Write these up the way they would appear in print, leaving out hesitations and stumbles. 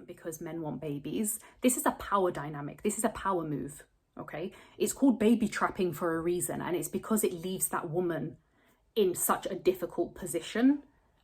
because men want babies. This is a power dynamic. This is a power move, okay? It's called baby trapping for a reason, and it's because it leaves that woman in such a difficult position,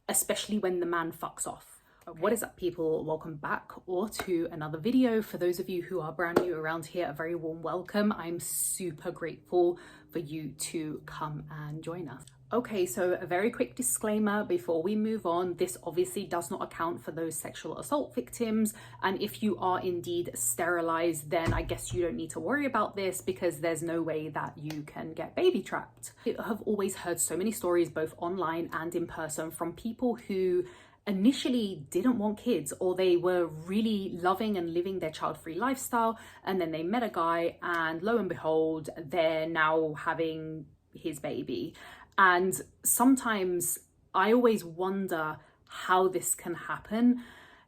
especially when the man fucks off. Okay. What is up, people? Welcome back or to another video. For those of you who are brand new around here, a very warm welcome. I'm super grateful for you to come and join us. Okay, so a very quick disclaimer before we move on. This obviously does not account for those sexual assault victims. And if you are indeed sterilized, then I guess you don't need to worry about this because there's no way that you can get baby trapped. I have always heard so many stories, both online and in person, from people who initially didn't want kids, or they were really loving and living their child-free lifestyle, and then they met a guy and lo and behold, they're now having his baby. And sometimes I always wonder how this can happen.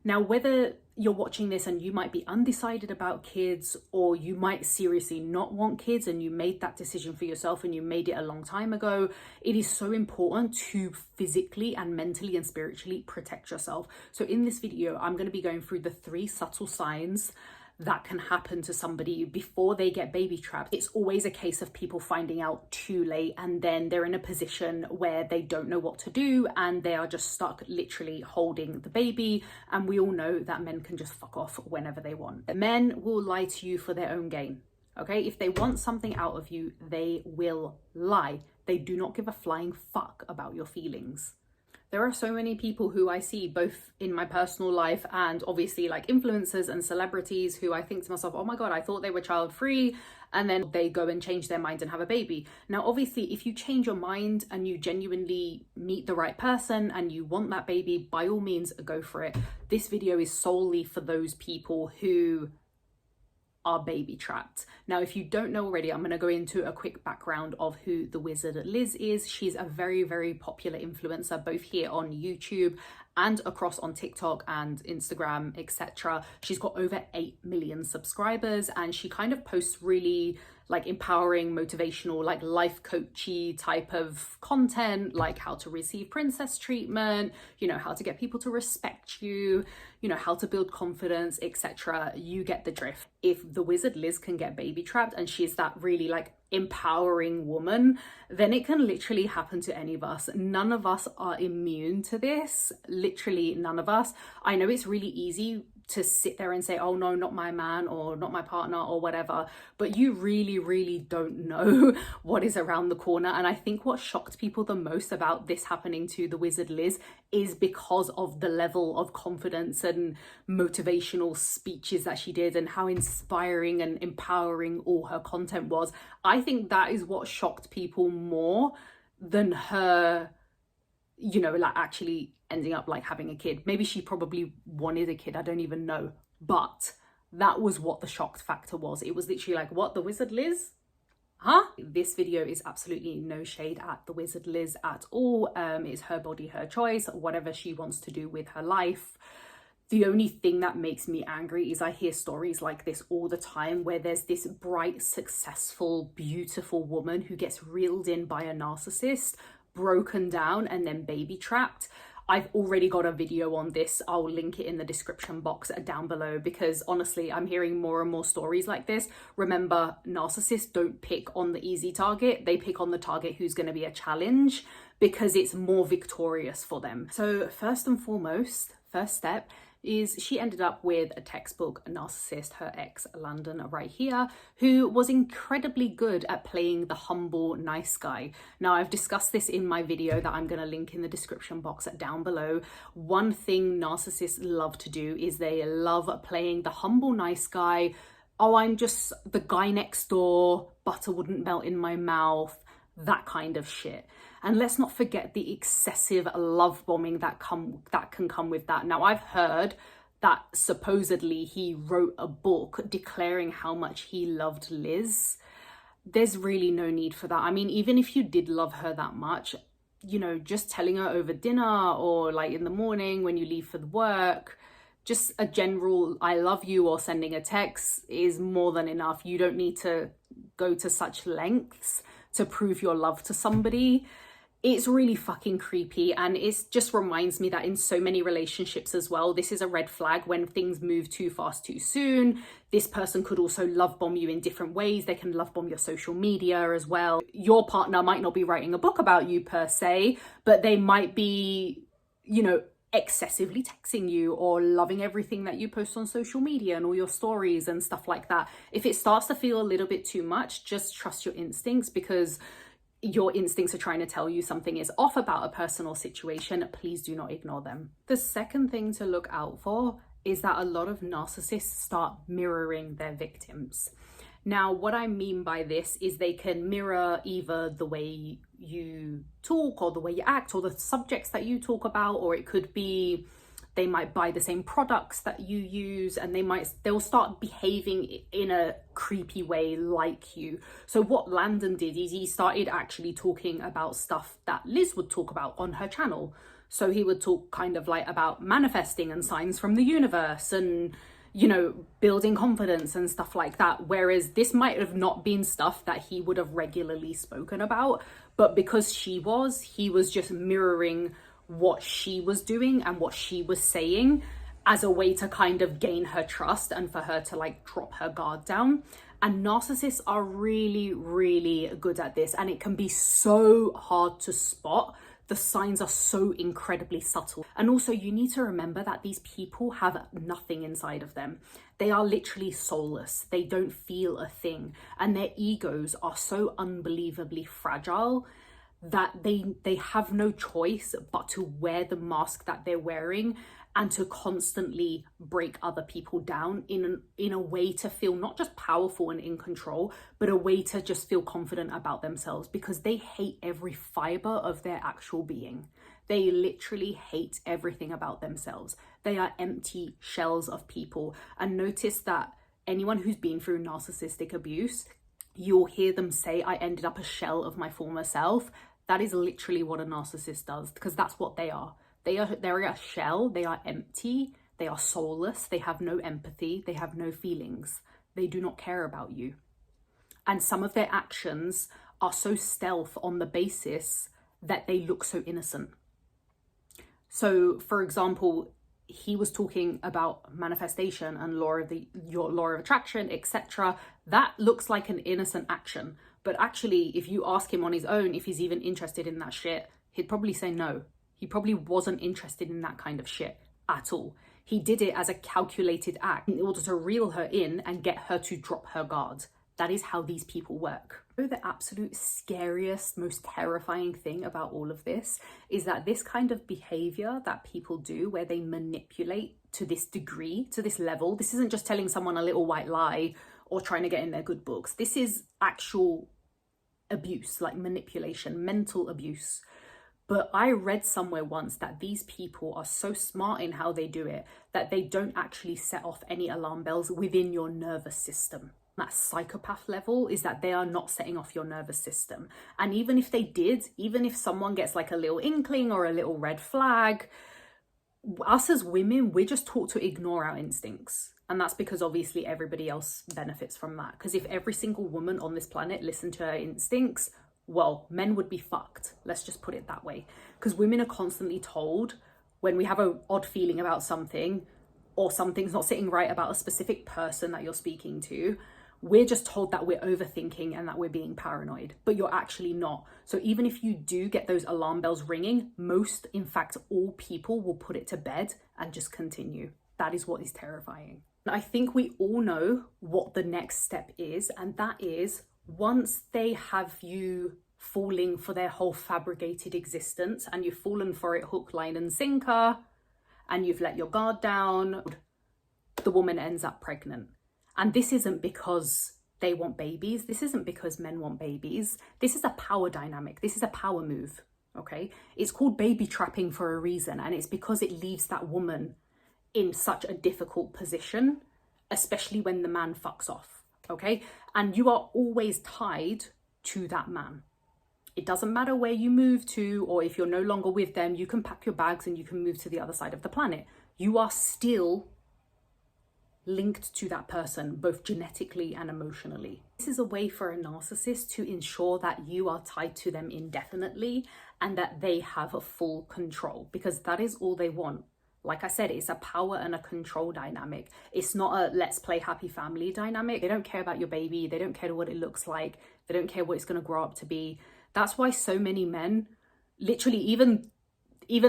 Now, whether you're watching this and you might be undecided about kids, or you might seriously not want kids and you made that decision for yourself and you made it a long time ago, it is so important to physically and mentally and spiritually protect yourself. So in this video, I'm going to be going through the 3 subtle signs that can happen to somebody before they get baby trapped. It's always a case of people finding out too late, and then they're in a position where they don't know what to do and they are just stuck literally holding the baby. And we all know that men can just fuck off whenever they want. Men will lie to you for their own gain. Okay, if they want something out of you, they will lie. They do not give a flying fuck about your feelings. There are so many people who I see both in my personal life and obviously like influencers and celebrities who I think to myself, oh my God, I thought they were child free. And then they go and change their mind and have a baby. Now, obviously, if you change your mind and you genuinely meet the right person and you want that baby, by all means, go for it. This video is solely for those people who are baby trapped. Now, if you don't know already, I'm going to go into a quick background of who the Wizard Liz is. She's a very, very popular influencer, both here on YouTube and across on TikTok and Instagram, etc. She's got over 8 million subscribers, and she kind of posts really like empowering, motivational, like life coachy type of content, like how to receive princess treatment, you know, how to get people to respect you, you know, how to build confidence, etc. You get the drift. If the Wizard Liz can get baby trapped and she's that really like empowering woman, then it can literally happen to any of us. None of us are immune to this. Literally none of us. I know it's really easy to sit there and say, oh no, not my man or not my partner or whatever, but you really, really don't know what is around the corner. And I think what shocked people the most about this happening to the Wizard Liz is because of the level of confidence and motivational speeches that she did and how inspiring and empowering all her content was. I think that is what shocked people more than her, you know, like actually ending up like having a kid. Maybe she probably wanted a kid, I don't even know, but that was what the shocked factor was. It was literally like, what, the Wizard Liz? Huh? This video is absolutely no shade at the Wizard Liz at all. It's her body, her choice, whatever she wants to do with her life. The only thing that makes me angry is I hear stories like this all the time, where there's this bright, successful, beautiful woman who gets reeled in by a narcissist, broken down, and then baby trapped. I've already got a video on this. I'll link it in the description box down below, because honestly, I'm hearing more and more stories like this. Remember, narcissists don't pick on the easy target. They pick on the target who's going to be a challenge because it's more victorious for them. So first and foremost, first step is she ended up with a textbook narcissist, her ex Landon right here, who was incredibly good at playing the humble, nice guy. Now, I've discussed this in my video that I'm going to link in the description box down below. One thing narcissists love to do is they love playing the humble, nice guy. Oh, I'm just the guy next door, butter wouldn't melt in my mouth, that kind of shit. And let's not forget the excessive love bombing that can come with that. Now, I've heard that supposedly he wrote a book declaring how much he loved Liz. There's really no need for that. I mean, even if you did love her that much, you know, just telling her over dinner or like in the morning when you leave for the work, just a general I love you or sending a text is more than enough. You don't need to go to such lengths to prove your love to somebody. It's really fucking creepy, and it just reminds me that in so many relationships as well, this is a red flag when things move too fast too soon. This person could also love bomb you in different ways. They can love bomb your social media as well. Your partner might not be writing a book about you per se, but they might be, you know, excessively texting you or loving everything that you post on social media and all your stories and stuff like that. If it starts to feel a little bit too much, just trust your instincts, because your instincts are trying to tell you something is off about a person or situation. Please do not ignore them. The second thing to look out for is that a lot of narcissists start mirroring their victims. Now, what I mean by this is they can mirror either the way you talk or the way you act or the subjects that you talk about, or it could be they might buy the same products that you use, and they'll start behaving in a creepy way like you. So what Landon did is he started actually talking about stuff that Liz would talk about on her channel. So he would talk kind of like about manifesting and signs from the universe and, you know, building confidence and stuff like that. Whereas this might have not been stuff that he would have regularly spoken about, but because he was just mirroring what she was doing and what she was saying as a way to kind of gain her trust and for her to like drop her guard down. And narcissists are really, really good at this, and it can be so hard to spot. The signs are so incredibly subtle. And also you need to remember that these people have nothing inside of them. They are literally soulless. They don't feel a thing, and their egos are so unbelievably fragile that they have no choice but to wear the mask that they're wearing and to constantly break other people down in a way to feel not just powerful and in control, but a way to just feel confident about themselves, because they hate every fiber of their actual being. They literally hate everything about themselves. They are empty shells of people. And notice that anyone who's been through narcissistic abuse, you'll hear them say, I ended up a shell of my former self. That is literally what a narcissist does, because that's what they are. They're a shell. They are empty. They are soulless. They have no empathy. They have no feelings. They do not care about you. And some of their actions are so stealth on the basis that they look so innocent. So, for example, he was talking about manifestation and your law of attraction, etc. That looks like an innocent action. But actually, if you ask him on his own if he's even interested in that shit, he'd probably say no. He probably wasn't interested in that kind of shit at all. He did it as a calculated act in order to reel her in and get her to drop her guard. That is how these people work. The absolute scariest, most terrifying thing about all of this is that this kind of behavior that people do, where they manipulate to this degree, to this level, this isn't just telling someone a little white lie or trying to get in their good books. This is actual abuse, like manipulation, mental abuse. But I read somewhere once that these people are so smart in how they do it that they don't actually set off any alarm bells within your nervous system. That psychopath level is that they are not setting off your nervous system. And even if they did, even if someone gets like a little inkling or a little red flag, us as women, we're just taught to ignore our instincts. And that's because obviously everybody else benefits from that. Because if every single woman on this planet listened to her instincts, well, men would be fucked. Let's just put it that way. Because women are constantly told when we have an odd feeling about something, or something's not sitting right about a specific person that you're speaking to, we're just told that we're overthinking and that we're being paranoid, but you're actually not. So even if you do get those alarm bells ringing, most, in fact, all people will put it to bed and just continue. That is what is terrifying. I think we all know what the next step is, and that is once they have you falling for their whole fabricated existence and you've fallen for it hook, line and sinker, and you've let your guard down, the woman ends up pregnant. And this isn't because they want babies. This isn't because men want babies. This is a power dynamic. This is a power move, okay? It's called baby trapping for a reason, and it's because it leaves that woman in such a difficult position, especially when the man fucks off, okay? And you are always tied to that man. It doesn't matter where you move to, or if you're no longer with them, you can pack your bags and you can move to the other side of the planet. You are still linked to that person, both genetically and emotionally. This is a way for a narcissist to ensure that you are tied to them indefinitely and that they have a full control, because that is all they want. Like I said, it's a power and a control dynamic. It's not a let's play happy family dynamic. They don't care about your baby. They don't care what it looks like. They don't care what it's going to grow up to be. That's why so many men, literally even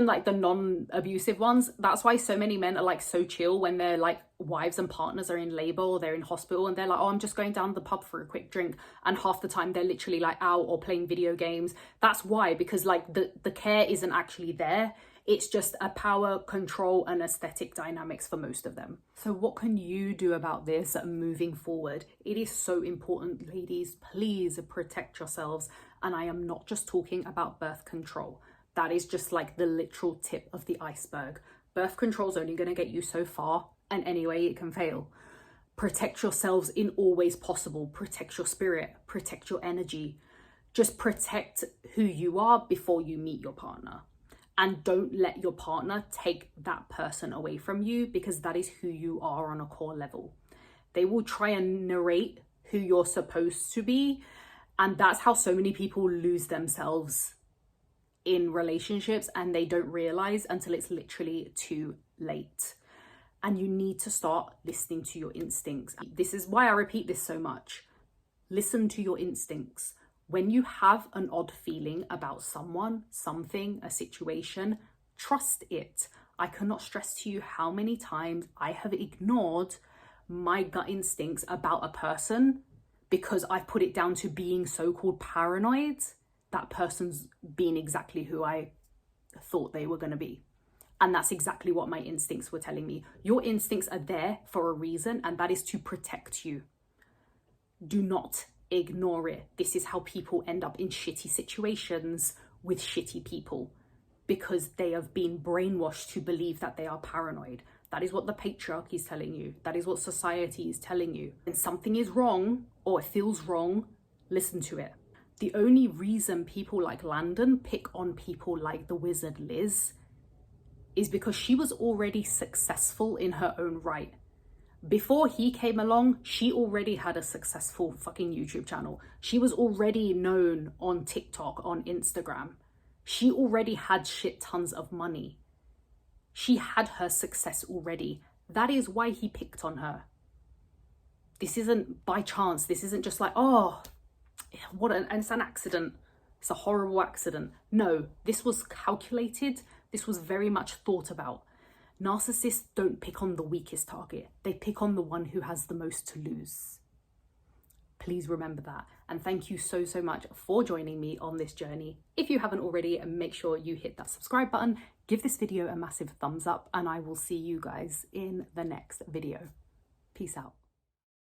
like the non-abusive ones, that's why so many men are like so chill when their like wives and partners are in labor or they're in hospital, and they're like, oh, I'm just going down to the pub for a quick drink, and half the time they're literally like out or playing video games. That's why, because like the care isn't actually there. It's just a power, control, and aesthetic dynamics for most of them. So what can you do about this moving forward? It is so important, ladies. Please protect yourselves. And I am not just talking about birth control. That is just like the literal tip of the iceberg. Birth control is only going to get you so far, and anyway, it can fail. Protect yourselves in all ways possible. Protect your spirit, protect your energy. Just protect who you are before you meet your partner. And don't let your partner take that person away from you, because that is who you are on a core level. They will try and narrate who you're supposed to be. And that's how so many people lose themselves in relationships, and they don't realize until it's literally too late. And you need to start listening to your instincts. This is why I repeat this so much. Listen to your instincts. When you have an odd feeling about someone, something, a situation, trust it. I cannot stress to you how many times I have ignored my gut instincts about a person because I've put it down to being so-called paranoid. That person's been exactly who I thought they were going to be. And that's exactly what my instincts were telling me. Your instincts are there for a reason, and that is to protect you. Do not ignore it. This is how people end up in shitty situations with shitty people, because they have been brainwashed to believe that they are paranoid. That is what the patriarchy is telling you. That is what society is telling you. When something is wrong or it feels wrong, listen to it. The only reason people like Landon pick on people like the wizard Liz is because she was already successful in her own right. Before he came along, she already had a successful fucking YouTube channel. She was already known on TikTok, on Instagram. She already had shit tons of money. She had her success already. That is why he picked on her. This isn't by chance. This isn't just like, oh, and it's an accident. It's a horrible accident. No, this was calculated. This was very much thought about. Narcissists don't pick on the weakest target. They pick on the one who has the most to lose. Please remember that. And thank you so, so much for joining me on this journey. If you haven't already, make sure you hit that subscribe button. Give this video a massive thumbs up, and I will see you guys in the next video. Peace out.